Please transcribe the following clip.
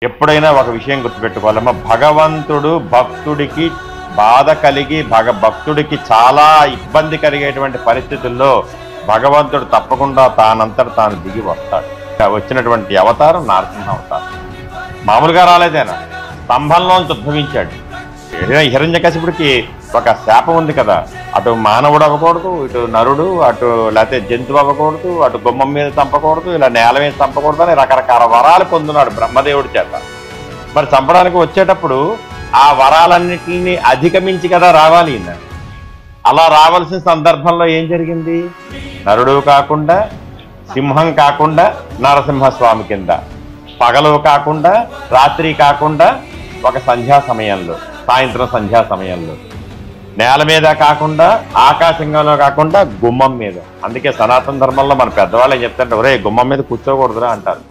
ఎప్పుడైనా ఒక విషయం గుర్తుపెట్టుకోవాలమ్మా, భగవంతుడు భక్తుడికి బాధ కలిగి భక్తుడికి చాలా ఇబ్బంది కలిగేటువంటి పరిస్థితుల్లో భగవంతుడు తప్పకుండా తానంతట తాను దిగి వస్తాడు. వచ్చినటువంటి అవతారం నరసింహ అవతారం. మామూలుగా రాలేదేనా, స్తంభంలోంచి ఉద్భవించాడు. హిరణ్యకశిపుడికి ఒక శాపం ఉంది కదా, అటు మానవుడు అవ్వకూడదు, ఇటు నరుడు, అటు లేకపోతే జంతువు అవ్వకూడదు, అటు గుమ్మం మీద చంపకూడదు, ఇలా నేల మీద చంపకూడదు అని రకరకాల వరాలు పొందున్నాడు బ్రహ్మదేవుడి చేత. మరి చంపడానికి వచ్చేటప్పుడు ఆ వరాలన్నిటిని అధిగమించి కదా రావాలి ఈయన. అలా రావాల్సిన సందర్భంలో ఏం జరిగింది? నరుడు కాకుండా, సింహం కాకుండా నరసింహస్వామి కింద, పగలు కాకుండా రాత్రి కాకుండా ఒక సంధ్యా సమయంలో, సాయంత్రం సంధ్యా సమయంలో, నేల మీద కాకుండా ఆకాశంలో కాకుండా గుమ్మం మీద. అందుకే సనాతన ధర్మంలో మన పెద్దవాళ్ళు ఏం చెప్తారంటే, ఒరే గుమ్మం మీద కూర్చోకూడదురా అంటారు.